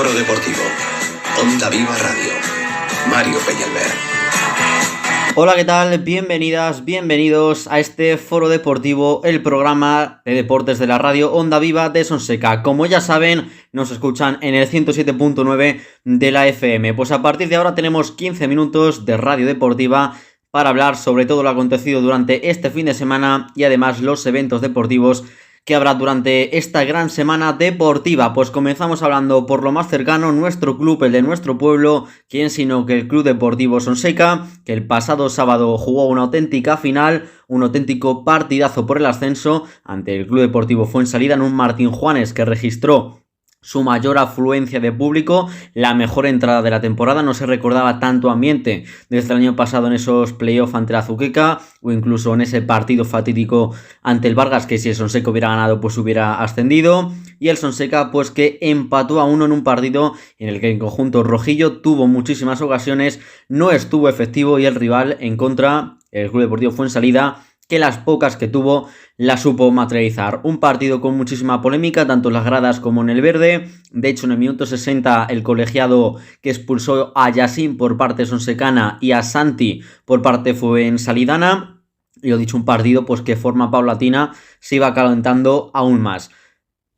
Foro Deportivo, Onda Viva Radio, Mario Peñalver. Hola, ¿qué tal? Bienvenidas, bienvenidos a este Foro Deportivo, el programa de deportes de la radio Onda Viva de Sonseca. Como ya saben, nos escuchan en el 107.9 de la FM. Pues a partir de ahora tenemos 15 minutos de radio deportiva para hablar sobre todo lo acontecido durante este fin de semana y además los eventos deportivos que habrá durante esta gran semana deportiva. Pues comenzamos hablando por lo más cercano, nuestro club, el de nuestro pueblo, quién sino que el Club Deportivo Sonseca, que el pasado sábado jugó una auténtica final, un auténtico partidazo por el ascenso ante el Club Deportivo Fuensalida en un Martín Juanes que registró su mayor afluencia de público, la mejor entrada de la temporada. No se recordaba tanto ambiente desde el año pasado en esos playoffs ante la Azuqueca o incluso en ese partido fatídico ante el Vargas, que si el Sonseca hubiera ganado pues hubiera ascendido, y el Sonseca pues que empató a 1 en un partido en el que el conjunto rojillo tuvo muchísimas ocasiones, no estuvo efectivo y el rival en contra, el Club Deportivo Fuensalida, que las pocas que tuvo las supo materializar. Un partido con muchísima polémica, tanto en las gradas como en el verde. De hecho, en el minuto 60, el colegiado que expulsó a Yassin por parte sonsecana y a Santi por parte fuensalidana. Y lo dicho, un partido pues que de forma paulatina se iba calentando aún más.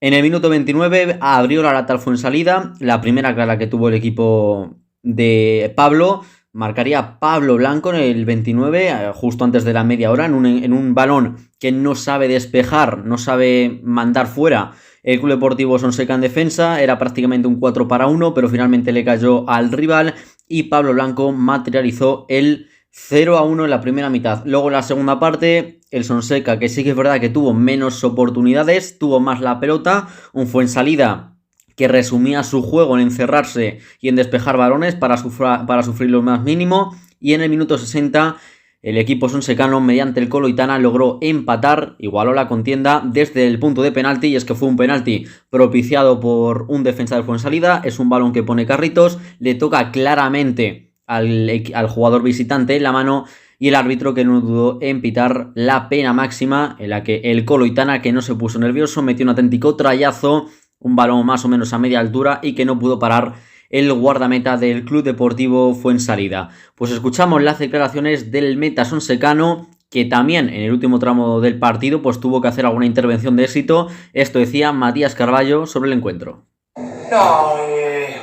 En el minuto 29 abrió la lata al Fuensalida, la primera clara que tuvo el equipo de Pablo. Marcaría Pablo Blanco en el 29, justo antes de la media hora, en un balón que no sabe despejar, no sabe mandar fuera el Club Deportivo Sonseca en defensa. Era prácticamente un 4-1, pero finalmente le cayó al rival y Pablo Blanco materializó el 0-1 en la primera mitad. Luego en la segunda parte, el Sonseca, que sí que es verdad que tuvo menos oportunidades, tuvo más la pelota, un Fuensalida que resumía su juego en encerrarse y en despejar balones para sufrir lo más mínimo, y en el minuto 60 el equipo sonsecano mediante el Coloitana logró empatar, igualó la contienda desde el punto de penalti, y es que fue un penalti propiciado por un defensa del Fuensalida, es un balón que pone Carritos, le toca claramente al jugador visitante en la mano, y el árbitro que no dudó en pitar la pena máxima, en la que el Coloitana, que no se puso nervioso, metió un auténtico trayazo, un balón más o menos a media altura y que no pudo parar el guardameta del Club Deportivo Fuensalida. Pues escuchamos las declaraciones del meta sonsecano, que también en el último tramo del partido pues tuvo que hacer alguna intervención de éxito. Esto decía Matías Carballo sobre el encuentro. No,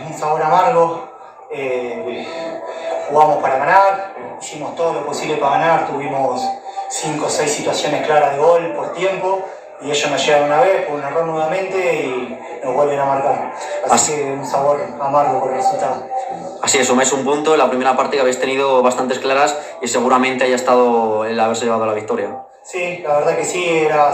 un sabor amargo. Jugamos para ganar, hicimos todo lo posible para ganar, tuvimos 5 o 6 situaciones claras de gol por tiempo, y ellos nos llegan una vez por un error nuevamente y nos vuelven a marcar. Así que un sabor amargo por el resultado. Así es, sumáis un punto en la primera parte que habéis tenido bastantes claras y seguramente haya estado el haberse llevado la victoria. Sí, la verdad que sí,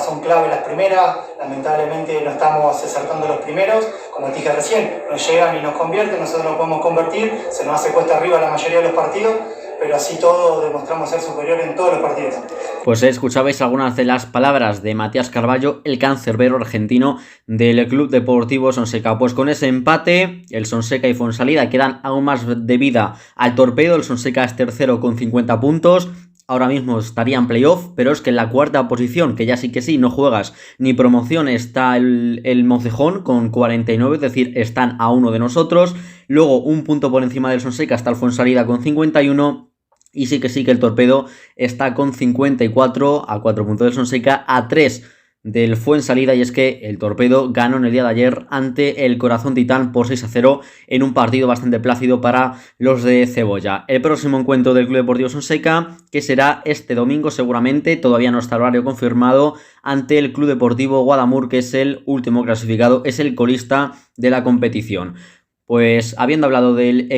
son clave las primeras. Lamentablemente no estamos acertando los primeros. Como te dije recién, nos llegan y nos convierten, nosotros nos podemos convertir, se nos hace cuesta arriba la mayoría de los partidos, pero así todo demostramos ser superior en todos los partidos. Pues escuchabais algunas de las palabras de Matías Carballo, el cancerbero argentino del Club Deportivo Sonseca. Pues con ese empate, el Sonseca y Fuensalida quedan aún más de vida al Torpedo. El Sonseca es tercero con 50 puntos. Ahora mismo estaría en playoff, pero es que en la cuarta posición, que ya sí que sí, no juegas ni promoción, está el Moncejón con 49, es decir, están a uno de nosotros. Luego un punto por encima del Sonseca está el Fuensalida con 51. Y sí que el Torpedo está con 54, a 4 puntos del Sonseca, a 3 del Fuensalida, y es que el Torpedo ganó en el día de ayer ante el Corazón Titán por 6-0 en un partido bastante plácido para los de Cebolla. El próximo encuentro del Club Deportivo Sonseca, que será este domingo seguramente, todavía no está el horario confirmado, ante el Club Deportivo Guadamur, que es el último clasificado, es el colista de la competición. Pues habiendo hablado del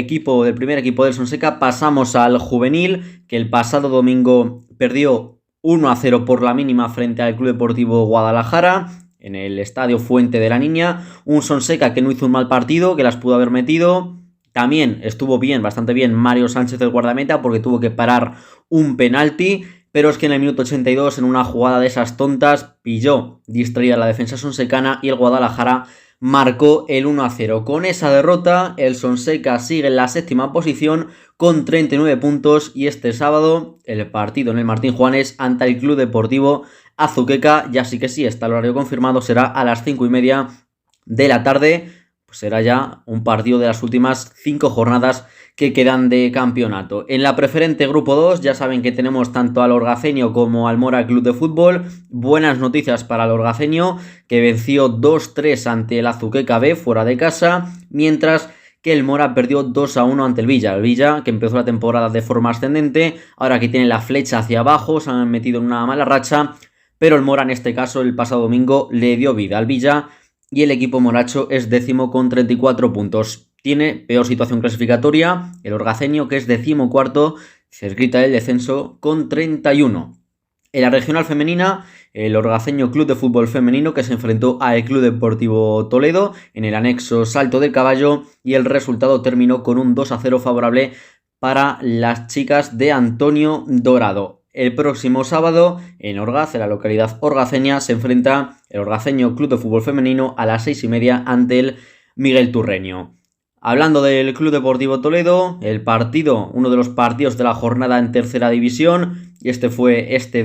primer equipo del Sonseca, pasamos al juvenil, que el pasado domingo perdió 1-0 por la mínima frente al Club Deportivo Guadalajara en el Estadio Fuente de la Niña. Un Sonseca que no hizo un mal partido, que las pudo haber metido. También estuvo bien, bastante bien, Mario Sánchez del guardameta, porque tuvo que parar un penalti. Pero es que en el minuto 82, en una jugada de esas tontas, pilló distraída la defensa sonsecana y el Guadalajara marcó el 1-0. Con esa derrota, el Sonseca sigue en la séptima posición con 39 puntos, y este sábado el partido en el Martín Juanes ante el Club Deportivo Azuqueca, ya sí que sí, está el horario confirmado, será a las 5:30 de la tarde. pues será ya un partido de las últimas 5 jornadas que quedan de campeonato. En la preferente grupo 2 ya saben que tenemos tanto al Orgaceño como al Mora Club de Fútbol. Buenas noticias para el Orgaceño, que venció 2-3 ante el Azuqueca B fuera de casa, mientras que el Mora perdió 2-1 ante el Villa. El Villa, que empezó la temporada de forma ascendente, ahora que tiene la flecha hacia abajo, se han metido en una mala racha, pero el Mora en este caso el pasado domingo le dio vida al Villa y el equipo moracho es 10º con 34 puntos. Tiene peor situación clasificatoria el Orgaceño, que es 14º, cerquita del descenso, con 31. En la regional femenina, el Orgaceño Club de Fútbol Femenino, que se enfrentó al Club Deportivo Toledo en el anexo Salto del Caballo, y el resultado terminó con un 2-0 favorable para las chicas de Antonio Dorado. El próximo sábado, en Orgaz, en la localidad orgaceña, se enfrenta el Orgaceño Club de Fútbol Femenino a las 6:30 ante el Miguel Turreño. Hablando del Club Deportivo Toledo, el partido, uno de los partidos de la jornada en tercera división, y este fue este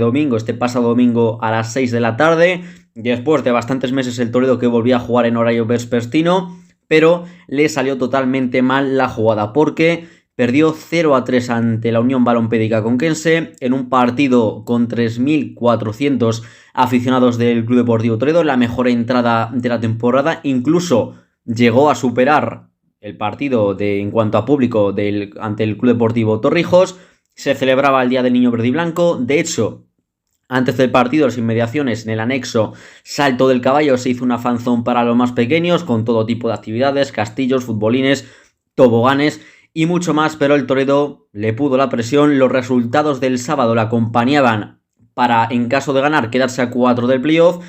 pasado domingo a las 6 de la tarde, después de bastantes meses el Toledo que volvía a jugar en horario vespertino, pero le salió totalmente mal la jugada porque perdió 0-3 ante la Unión Balompédica Conquense en un partido con 3.400 aficionados del Club Deportivo Toledo, la mejor entrada de la temporada, incluso llegó a superar el partido en cuanto a público ante el Club Deportivo Torrijos. Se celebraba el Día del Niño Verde y Blanco. De hecho, antes del partido, las inmediaciones, en el anexo Salto del Caballo, se hizo una fanzón para los más pequeños con todo tipo de actividades, castillos, futbolines, toboganes y mucho más, pero el Toledo le pudo la presión. Los resultados del sábado le acompañaban para, en caso de ganar, quedarse a 4 del playoff,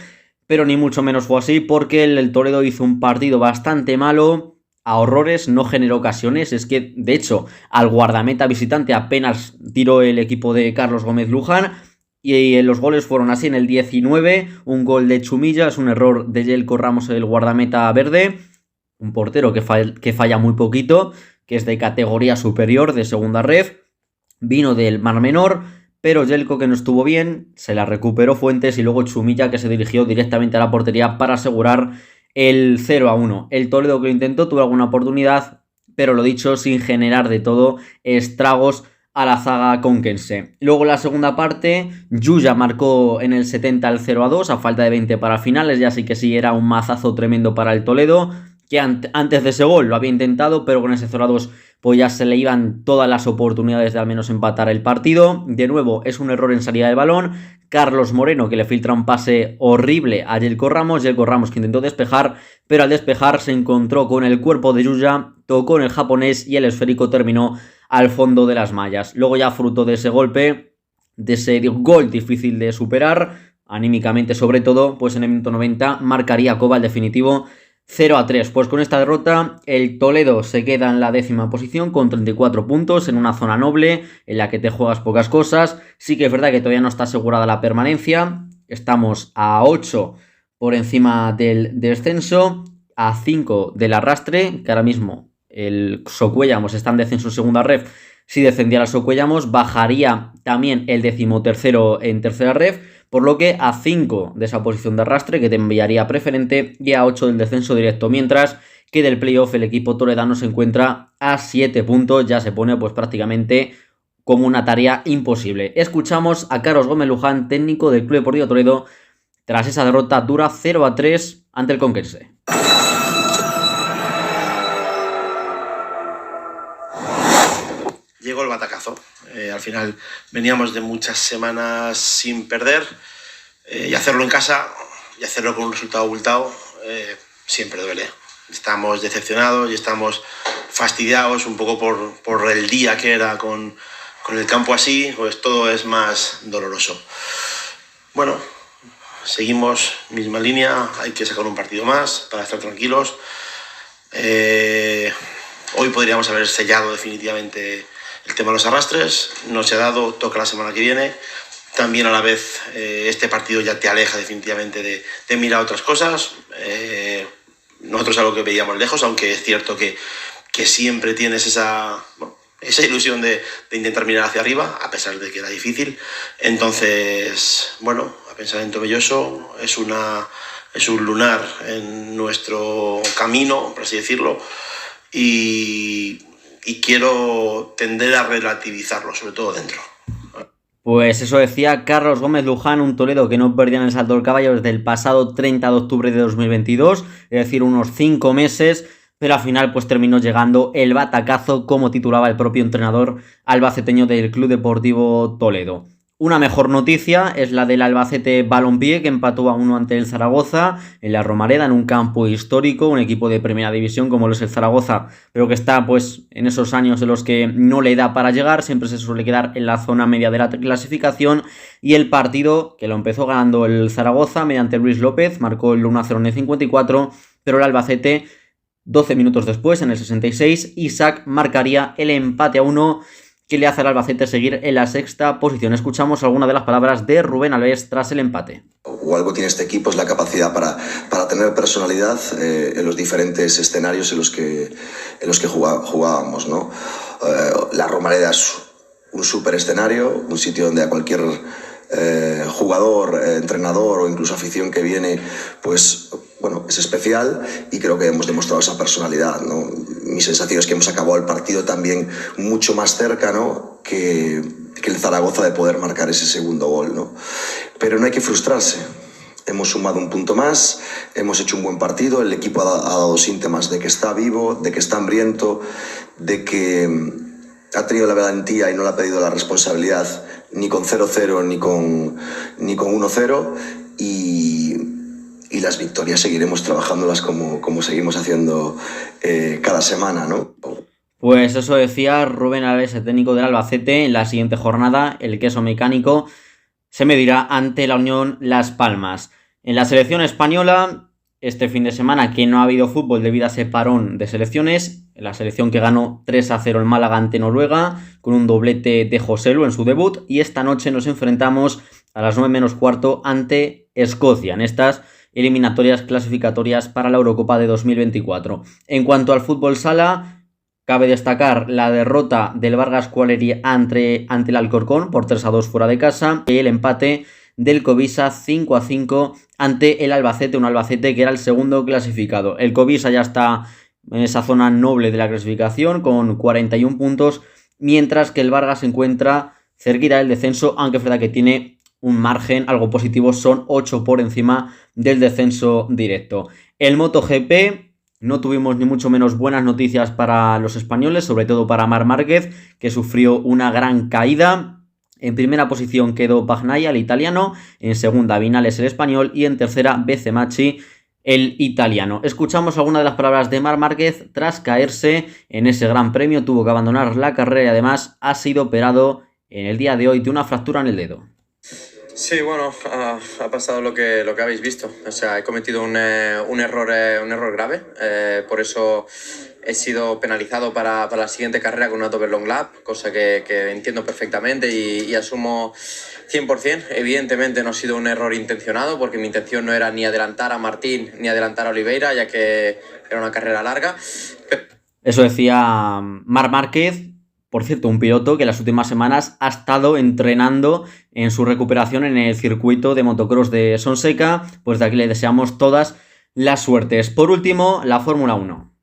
pero ni mucho menos fue así porque el Toledo hizo un partido bastante malo, a horrores, no generó ocasiones. Es que, de hecho, al guardameta visitante apenas tiró el equipo de Carlos Gómez Luján, y los goles fueron así: en el 19, un gol de Chumilla, es un error de Yelko Ramos, el guardameta verde, un portero que falla muy poquito, que es de categoría superior, de segunda ref, vino del Mar Menor, pero Yelko, que no estuvo bien, se la recuperó Fuentes, y luego Chumilla, que se dirigió directamente a la portería para asegurar el 0-1. El Toledo, que lo intentó, tuvo alguna oportunidad, pero lo dicho, sin generar de todo estragos a la zaga conquense. Luego, en la segunda parte, Yuya marcó en el 70 el 0-2, a falta de 20 para finales. Ya sí que sí, era un mazazo tremendo para el Toledo, que antes de ese gol lo había intentado, pero con ese 0-2 pues ya se le iban todas las oportunidades de al menos empatar el partido. De nuevo, es un error en salida de balón. Carlos Moreno, que le filtra un pase horrible a Yelko Ramos que intentó despejar, pero al despejar se encontró con el cuerpo de Yuya, tocó en el japonés y el esférico terminó al fondo de las mallas. Luego, ya fruto de ese golpe, de ese gol difícil de superar, anímicamente sobre todo, pues en el minuto 90 marcaría Coba el definitivo 0-3. Pues con esta derrota el Toledo se queda en la 10ª posición con 34 puntos, en una zona noble en la que te juegas pocas cosas. Sí que es verdad que todavía no está asegurada la permanencia, estamos a 8 por encima del descenso, a 5 del arrastre, que ahora mismo el Socuellamos está en descenso en segunda ref. Si descendiera el Socuellamos, bajaría también el 13º en tercera ref, por lo que a 5 de esa posición de arrastre, que te enviaría preferente, y a 8 del descenso directo, mientras que del playoff el equipo toledano se encuentra a 7 puntos, ya se pone pues prácticamente como una tarea imposible. Escuchamos a Carlos Gómez Luján, técnico del Club Deportivo Toledo, tras esa derrota dura 0-3 ante el Conquense. Llegó el batacazo. Al final veníamos de muchas semanas sin perder, y hacerlo en casa y hacerlo con un resultado abultado siempre duele. Estamos decepcionados y estamos fastidiados un poco por el día que era con el campo así, pues todo es más doloroso. Bueno, seguimos misma línea, hay que sacar un partido más para estar tranquilos. Hoy podríamos haber sellado definitivamente el tema de los arrastres, no se ha dado, toca la semana que viene. También a la vez este partido ya te aleja definitivamente de mirar otras cosas. Nosotros algo que veíamos lejos, aunque es cierto que siempre tienes esa ilusión de intentar mirar hacia arriba, a pesar de que era difícil. Entonces, bueno, a pensar en Tomelloso, es una es un lunar en nuestro camino, por así decirlo, y quiero tender a relativizarlo, sobre todo dentro. Pues eso decía Carlos Gómez Luján, un Toledo que no perdía en el Salto del Caballo desde el pasado 30 de octubre de 2022, es decir, unos 5 meses, pero al final pues terminó llegando el batacazo, como titulaba el propio entrenador albaceteño del Club Deportivo Toledo. Una mejor noticia es la del Albacete Balompié, que empató a 1 ante el Zaragoza en la Romareda, en un campo histórico, un equipo de primera división como lo es el Zaragoza, pero que está pues en esos años en los que no le da para llegar, siempre se suele quedar en la zona media de la clasificación, y el partido que lo empezó ganando el Zaragoza mediante Luis López, marcó el 1-0 en el 54, pero el Albacete 12 minutos después, en el 66, Isaac marcaría el empate a 1, que le hace al Albacete seguir en la sexta posición. Escuchamos algunas de las palabras de Rubén Alves tras el empate. O algo tiene este equipo, es la capacidad para tener personalidad en los diferentes escenarios en los que jugábamos, ¿no? La Romareda es un súper escenario, un sitio donde a cualquier jugador, entrenador o incluso afición que viene, pues bueno, es especial, y creo que hemos demostrado esa personalidad, ¿no? Mi sensación es que hemos acabado el partido también mucho más cerca, ¿no?, que el Zaragoza, de poder marcar ese segundo gol, ¿no? Pero no hay que frustrarse. Hemos sumado un punto más, hemos hecho un buen partido, el equipo ha dado síntomas de que está vivo, de que está hambriento, de que ha tenido la valentía y no le ha pedido la responsabilidad ni con 0-0 ni con 1-0, y las victorias seguiremos trabajándolas como seguimos haciendo cada semana, ¿no? Pues eso decía Rubén Alves, el técnico del Albacete. En la siguiente jornada el queso mecánico se medirá ante la Unión Las Palmas. En la selección española, este fin de semana que no ha habido fútbol debido a ese parón de selecciones, la selección que ganó 3-0 en Málaga ante Noruega, con un doblete de Joselu en su debut, y esta noche nos enfrentamos a las 9 menos cuarto ante Escocia, en estas eliminatorias clasificatorias para la Eurocopa de 2024. En cuanto al fútbol sala, cabe destacar la derrota del Vargas Qualery ante el Alcorcón por 3-2 fuera de casa, y el empate del Covisa 5-5 ante el Albacete, un Albacete que era el segundo clasificado. El Covisa ya está en esa zona noble de la clasificación con 41 puntos, mientras que el Vargas se encuentra cerquita del descenso, aunque es verdad que tiene un margen algo positivo, son 8 por encima del descenso directo. El MotoGP, no tuvimos ni mucho menos buenas noticias para los españoles, sobre todo para Marc Márquez, que sufrió una gran caída. En primera posición quedó Bagnaia, el italiano, en segunda Vinales, el español, y en tercera Bezzecchi, el italiano. Escuchamos algunas de las palabras de Marc Márquez tras caerse en ese gran premio. Tuvo que abandonar la carrera y además ha sido operado en el día de hoy de una fractura en el dedo. Sí, bueno, ha pasado lo que habéis visto. O sea, he cometido un error grave. Por eso he sido penalizado para la siguiente carrera con una double long lap, cosa que entiendo perfectamente y asumo 100%. Evidentemente no ha sido un error intencionado, porque mi intención no era ni adelantar a Martín ni adelantar a Oliveira, ya que era una carrera larga. Eso decía Marc Márquez. Por cierto, un piloto que en las últimas semanas ha estado entrenando en su recuperación en el circuito de motocross de Sonseca. Pues de aquí le deseamos todas las suertes. Por último, la Fórmula 1.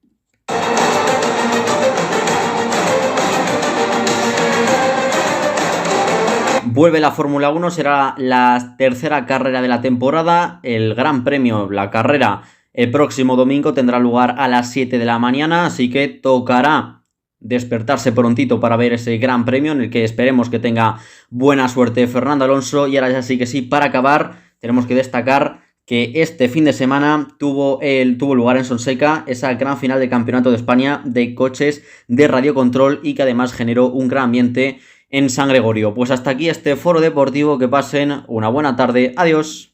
Vuelve la Fórmula 1, será la tercera carrera de la temporada. El Gran Premio, la carrera, el próximo domingo tendrá lugar a las 7 de la mañana, así que tocará despertarse prontito para ver ese Gran Premio, en el que esperemos que tenga buena suerte Fernando Alonso. Y ahora ya sí que sí, para acabar, tenemos que destacar que este fin de semana tuvo lugar en Sonseca esa gran final de Campeonato de España de coches de radiocontrol, y que además generó un gran ambiente en San Gregorio. Pues hasta aquí este foro deportivo, que pasen una buena tarde, adiós.